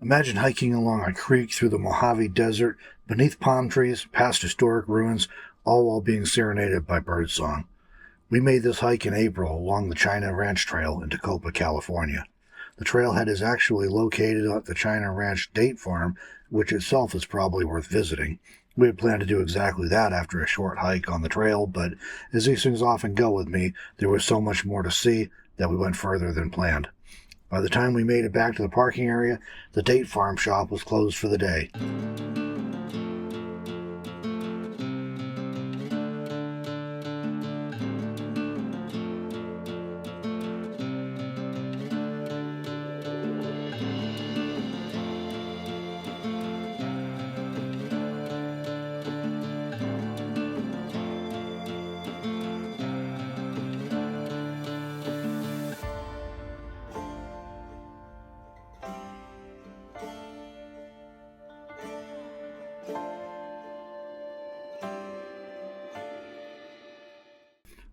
Imagine hiking along a creek through the Mojave Desert, beneath palm trees, past historic ruins, all while being serenaded by birdsong. We made this hike in April along the China Ranch Trail in Tecopa, California. The trailhead is actually located at the China Ranch Date Farm, which itself is probably worth visiting. We had planned to do exactly that after a short hike on the trail, but as these things often go with me, there was so much more to see that we went further than planned. By the time we made it back to the parking area, the date farm shop was closed for the day.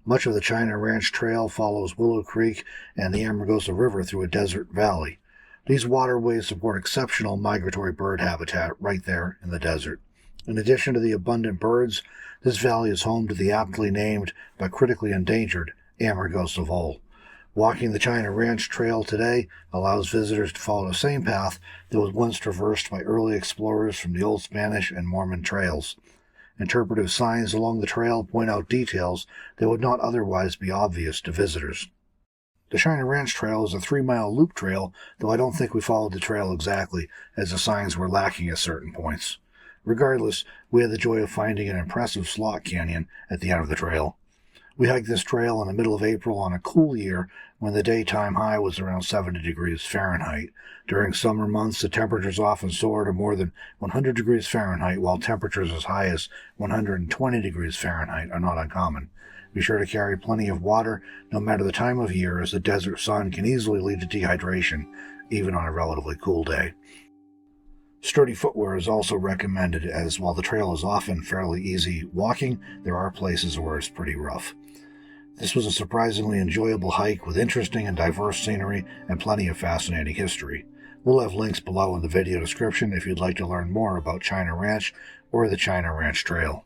Much of the China Ranch Trail follows Willow Creek and the Amargosa River through a desert valley. These waterways support exceptional migratory bird habitat right there in the desert. In addition to the abundant birds, this valley is home to the aptly named but critically endangered Amargosa vole. Walking the China Ranch Trail today allows visitors to follow the same path that was once traversed by early explorers from the Old Spanish and Mormon trails. Interpretive signs along the trail point out details that would not otherwise be obvious to visitors. The China Ranch Trail is a 3-mile loop trail, though I don't think we followed the trail exactly, as the signs were lacking at certain points. Regardless, we had the joy of finding an impressive slot canyon at the end of the trail. We hiked this trail in the middle of April on a cool year when the daytime high was around 70 degrees Fahrenheit. During summer months, the temperatures often soar to more than 100 degrees Fahrenheit, while temperatures as high as 120 degrees Fahrenheit are not uncommon. Be sure to carry plenty of water, no matter the time of year, as the desert sun can easily lead to dehydration, even on a relatively cool day. Sturdy footwear is also recommended, as while the trail is often fairly easy walking, there are places where it's pretty rough. This was a surprisingly enjoyable hike with interesting and diverse scenery and plenty of fascinating history. We'll have links below in the video description if you'd like to learn more about China Ranch or the China Ranch Trail.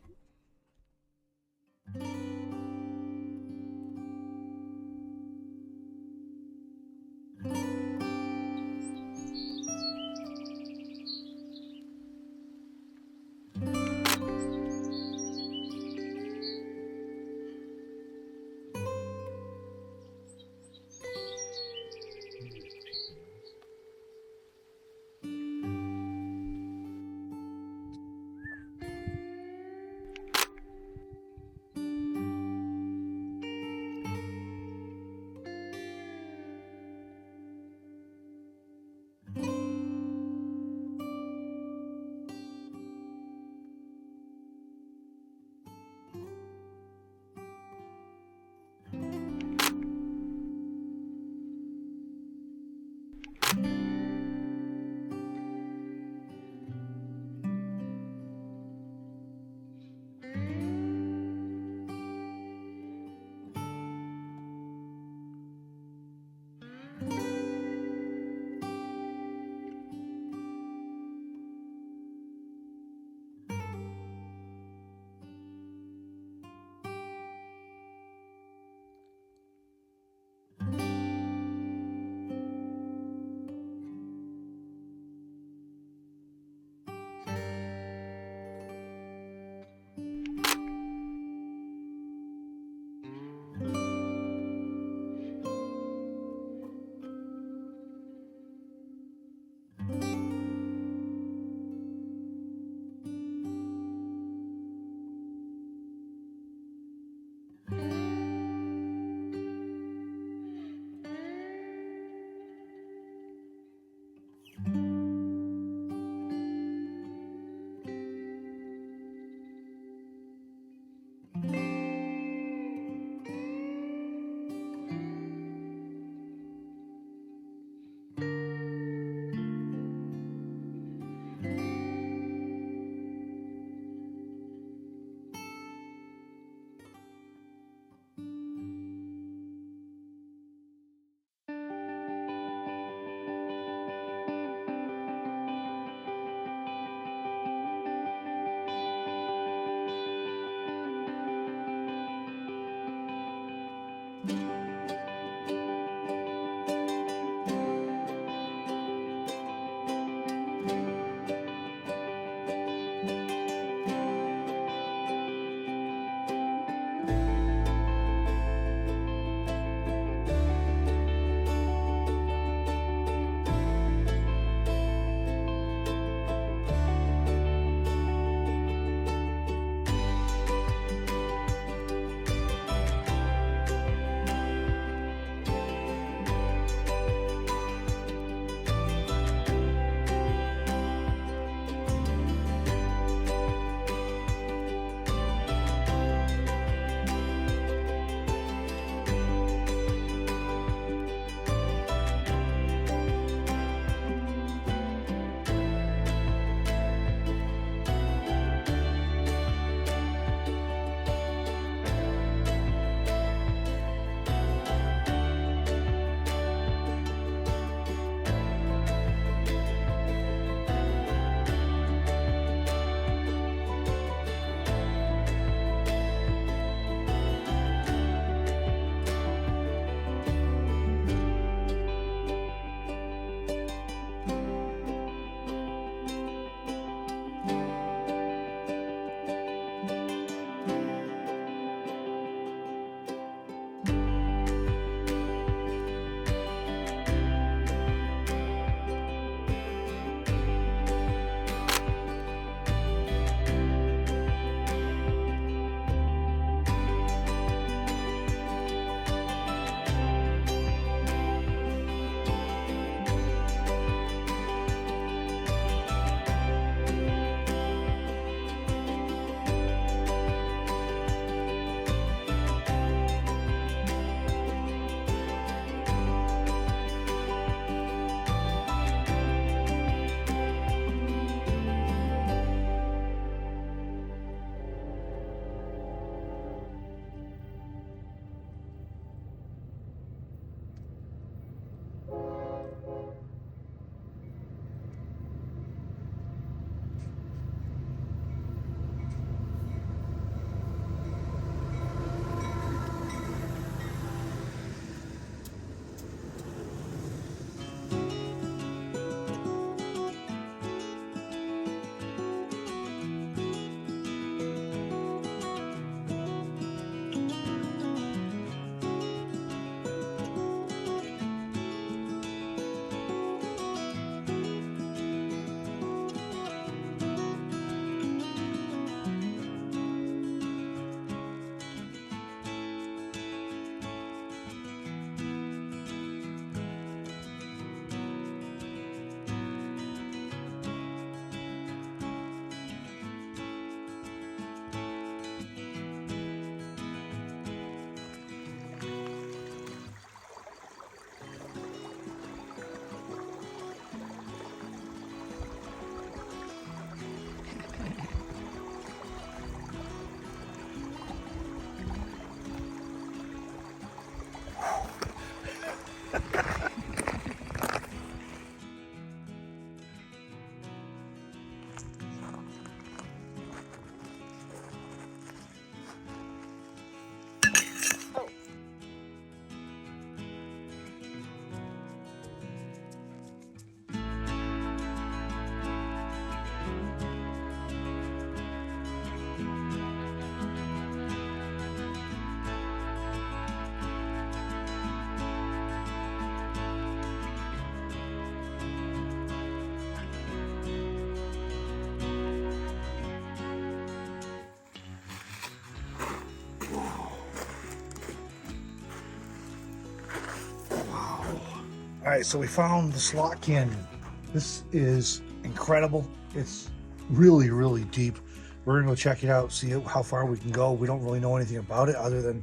All right, so we found the slot canyon. This is incredible. It's really, really deep. We're gonna go check it out, see how far we can go. We don't really know anything about it other than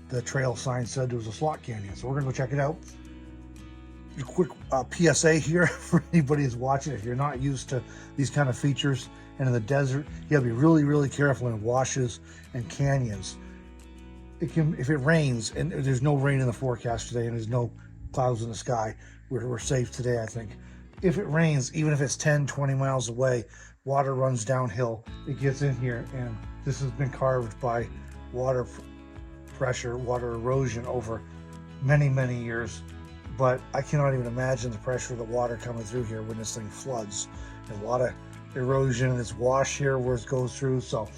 the trail sign said there was a slot canyon. So we're gonna go check it out. A quick PSA here for anybody who's watching. If you're not used to these kind of features and in the desert, you gotta be really, really careful in washes and canyons. If it rains, and there's no rain in the forecast today and there's no clouds in the sky, we're safe today, I think. If it rains, even if it's 10, 20 miles away, water runs downhill. It gets in here, and this has been carved by water pressure, water erosion over many, many years. But I cannot even imagine the pressure of the water coming through here when this thing floods. There's a lot of erosion and it's wash here where it goes through. So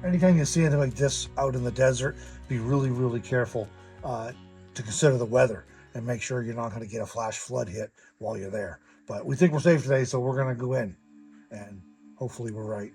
anytime you see anything like this out in the desert, be really, really careful to consider the weather and make sure you're not going to get a flash flood hit while you're there. But we think we're safe today, so we're going to go in, and hopefully we're right.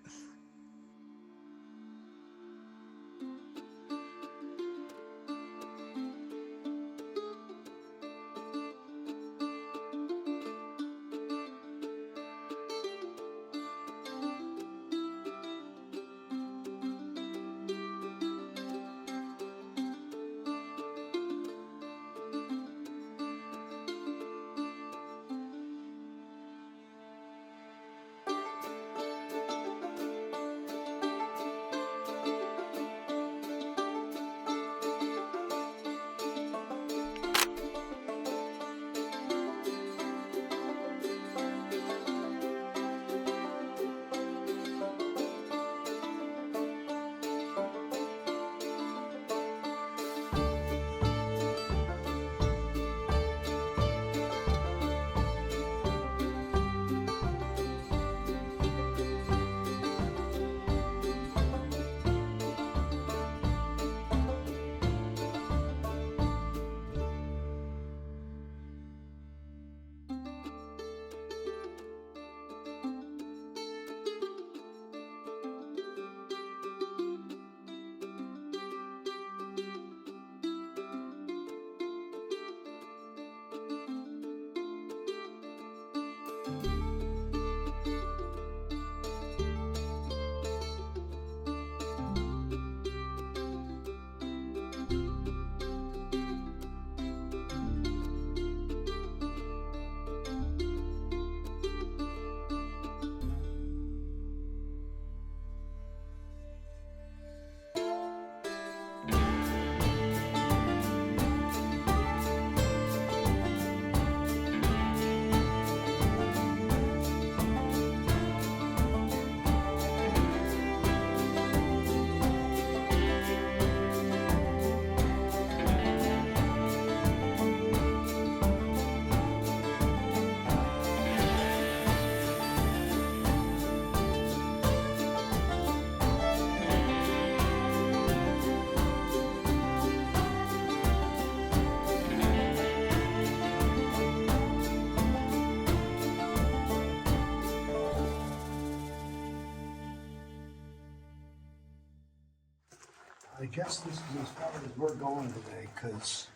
I guess this is as far as we're going today, because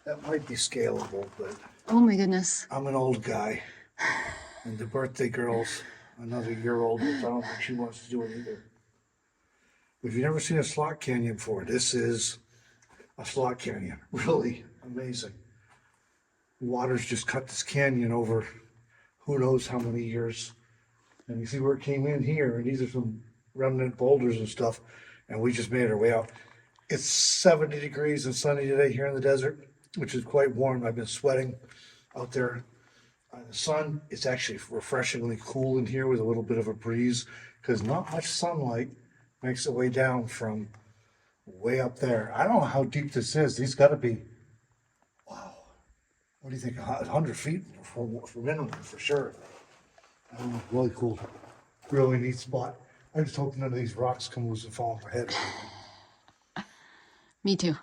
that might be scalable, but oh my goodness, I'm an old guy, and the birthday girl's another year older, so I don't think she wants to do it either. If you've never seen a slot canyon before, this is a slot canyon. Really amazing. Water's just cut this canyon over who knows how many years. And you see where it came in here, and these are some remnant boulders and stuff, and we just made our way out. It's 70 degrees and sunny today here in the desert, which is quite warm. I've been sweating out there in the sun. It's actually refreshingly cool in here with a little bit of a breeze, because not much sunlight makes its way down from way up there. I don't know how deep this is. These got to be, wow, what do you think, 100 feet for minimum, for sure. Really cool, really neat spot. I just hope none of these rocks come loose and fall off my head. Me too.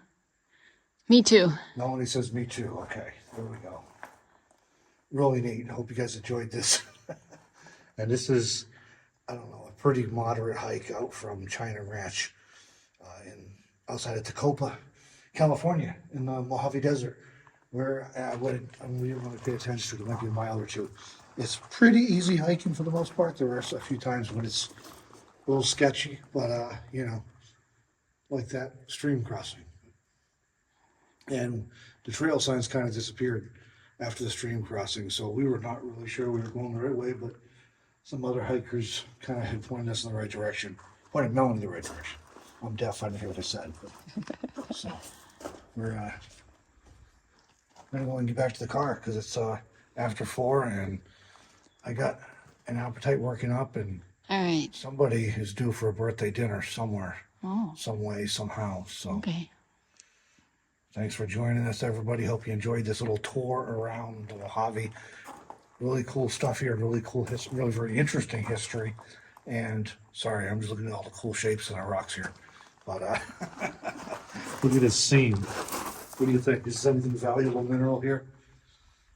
Me too. Nobody says me too. Okay, there we go. Really neat. Hope you guys enjoyed this. And this is, I don't know, a pretty moderate hike out from China Ranch outside of Tecopa, California, in the Mojave Desert. where we want to pay attention to, it might be a mile or two. It's pretty easy hiking for the most part. There are a few times when it's a little sketchy, but like that stream crossing. And the trail signs kind of disappeared after the stream crossing, so we were not really sure we were going the right way, but some other hikers kind of had pointed us in the right direction, pointed Melanie in the right direction. I'm deaf, I didn't hear what I said. But, so we're gonna go and get back to the car because it's after 4 and I got an appetite working up, and All right. somebody is due for a birthday dinner somewhere, Oh, some way, somehow. So okay. thanks for joining us, everybody. Hope you enjoyed this little tour around the Mojave. Really cool stuff here, really cool history, really very interesting history. And sorry, I'm just looking at all the cool shapes in our rocks here. But look at this seam. What do you think? Is this anything valuable mineral here?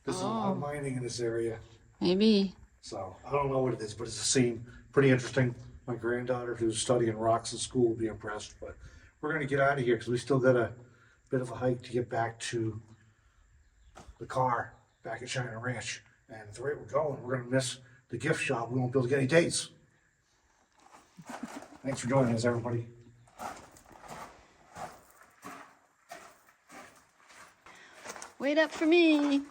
There's a lot of mining in this area. Maybe. So I don't know what it is, but it's a seam. Pretty interesting. My granddaughter, who's studying rocks in school, will be impressed. But we're going to get out of here because we still got a bit of a hike to get back to the car back at China Ranch. And at the rate we're going, we're going to miss the gift shop. We won't be able to get any dates. Thanks for joining us, everybody. Wait up for me.